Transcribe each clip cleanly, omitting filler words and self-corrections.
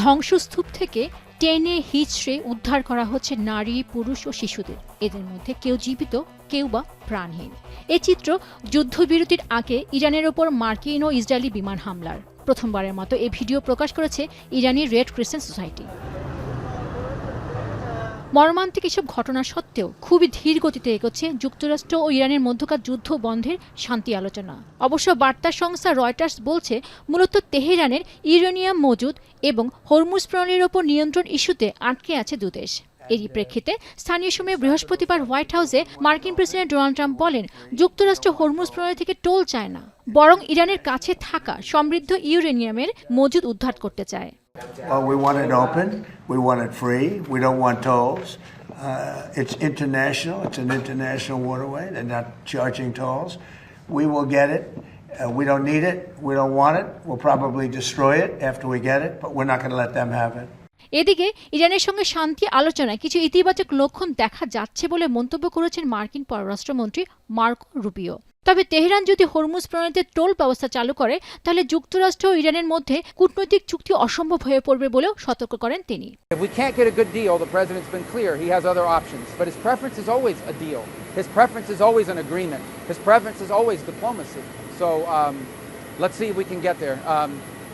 ধ্বংসস্তূপ থেকে টেনে হিচড়ে উদ্ধার করা হচ্ছে নারী, পুরুষ ও শিশুদের। এদের মধ্যে কেউ জীবিত, কেউ বা প্রাণহীন। এ চিত্র যুদ্ধবিরতির আগে ইরানের ওপর মার্কিন ও ইসরায়েলি বিমান হামলার। প্রথমবারের মতো এ ভিডিও প্রকাশ করেছে ইরানি রেড ক্রিসেন্ট সোসাইটি। মর্মান্তিক এসব ঘটনা সত্ত্বেও খুবই ধীর গতিতে এগোচ্ছে যুক্তরাষ্ট্র ও ইরানের মধ্যকার যুদ্ধ বন্ধের শান্তি আলোচনা। অবশ্য বার্তা সংস্থা রয়টার্স বলছে, মূলত তেহরানের ইউরেনিয়াম মজুদ এবং হরমুজ প্রণালীর ওপর নিয়ন্ত্রণ ইস্যুতে আটকে আছে দুদেশ। এরই প্রেক্ষিতে স্থানীয় সময়ে বৃহস্পতিবার হোয়াইট হাউসে মার্কিন প্রেসিডেন্ট ডোনাল্ড ট্রাম্প বলেন, যুক্তরাষ্ট্র হরমুজ প্রণালী থেকে টোল চায় না, বরং ইরানের কাছে থাকা সমৃদ্ধ ইউরেনিয়ামের মজুদ উদ্ধার করতে চায়। Well, we want it open. We want it free. We don't want tolls. It's international. It's an international waterway. They're not charging tolls. We will get it. We don't need it. We don't want it. We'll probably destroy it after we get it, but we're not going to let them have it. এদিকে ইরানের সঙ্গে শান্তি আলোচনায় কিছু ইতিবাচক লক্ষণ দেখা যাচ্ছে বলে মন্তব্য করেছেন মার্কিন পররাষ্ট্রমন্ত্রী মার্কো রুবিও। তবে তেহরান যদি হরমুজ প্রণালীতে টোল ব্যবস্থা চালু করে, তাহলে যুক্তরাষ্ট্র ও ইরানের মধ্যে কূটনৈতিক চুক্তি অসম্ভব হয়ে পড়বে বলেও সতর্ক করেন তিনি। If we can't get a good deal, the president's been clear he has other options, but his preference is always a deal. His preference is always an agreement. His preference is always diplomacy. So let's see if we can get there.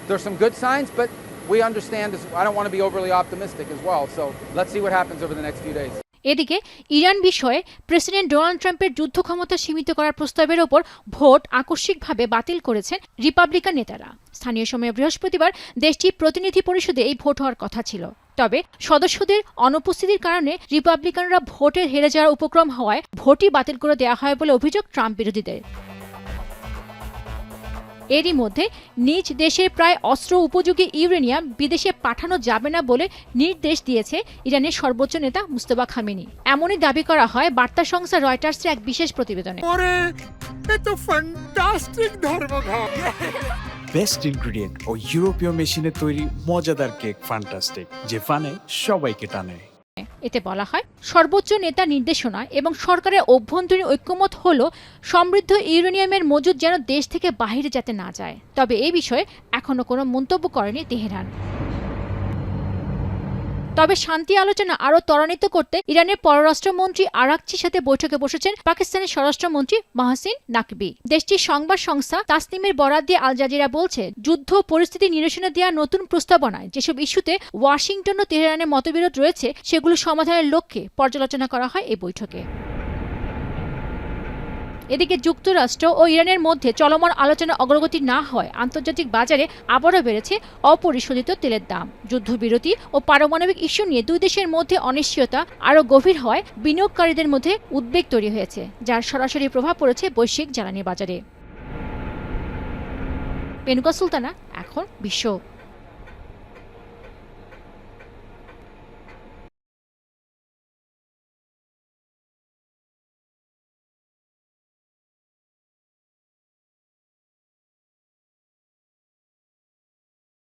There's some good signs, but we understand this. I don't want to be overly optimistic as well. So let's see what happens over the next few days. এদিকে Iran বিষয়ে president Donald ট্রাম্পের যুদ্ধ ক্ষমতা সীমিত করার প্রস্তাবের ওপর vote আকস্মিকভাবে বাতিল করেছেন রিপাবলিকান নেতারা। স্থানীয় সময়ে বৃহস্পতিবার দেশটির প্রতিনিধি পরিষদে এই ভোট হওয়ার কথা ছিল। তবে সদস্যদের অনুপস্থিতির কারণে রিপাবলিকানরা ভোটে হেরে যাওয়ার উপক্রম হওয়ায় ভোটই বাতিল করে দেওয়া হয় বলে অভিযোগ ট্রাম্প বিরোধীদের। এরই মধ্যে নিজ দেশের প্রায় অস্ত্র উপযোগী ইউরেনিয়াম বিদেশে পাঠানো যাবে না বলে নির্দেশ দিয়েছে ইরানের সর্বোচ্চ নেতা মুস্তফা খামেনি। এমনই দাবি করা হয় বার্তা সংস্থা রয়টার্সের এক বিশেষ প্রতিবেদনে। বেস্ট ইনগ্রেডিয়েন্ট ও ইউরোপীয় মেশিনে তৈরি মজাদার কেক ফ্যান্টাস্টিক, যে ফানে সবাইকে টানে। এতে বলা হয়, সর্বোচ্চ নেতার নির্দেশনা এবং সরকারের অভ্যন্তরীণ ঐক্যমত হল সমৃদ্ধ ইউরেনিয়ামের মজুদ যেন দেশ থেকে বাইরে যেতে না যায়। তবে এই বিষয়ে এখনো কোনো মন্তব্য করেনি তেহরান। তবে শান্তি আলোচনা আরও ত্বরান্বিত করতে ইরানের পররাষ্ট্রমন্ত্রী আরাকচির সাথে বৈঠকে বসেছেন পাকিস্তানের স্বরাষ্ট্রমন্ত্রী মাহসিন নাকভি। দেশটির সংবাদ সংস্থা তাসনিমের বরাত দিয়ে আল জাজিরা বলছে, যুদ্ধ পরিস্থিতি নিরসনে দেওয়া নতুন প্রস্তাবনায় যেসব ইস্যুতে ওয়াশিংটন ও তেহরানের মতবিরোধ রয়েছে, সেগুলো সমাধানের লক্ষ্যে পর্যালোচনা করা হয় এই বৈঠকে। এদিকে যুক্তরাষ্ট্র ও ইরানের মধ্যে চলমান আলোচনা অগ্রগতি না হয় আন্তর্জাতিক বাজারে আবারও বেড়েছে অপরিশোধিত তেলের দাম। যুদ্ধবিরতি ও পারমাণবিক ইস্যু নিয়ে দুই দেশের মধ্যে অনিশ্চয়তা আরও গভীর হয় বিনিয়োগকারীদের মধ্যে উদ্বেগ তৈরি হয়েছে, যার সরাসরি প্রভাব পড়েছে বৈশ্বিক জ্বালানি বাজারে। পেনুকা সুলতানা, এখন বিশ্ব।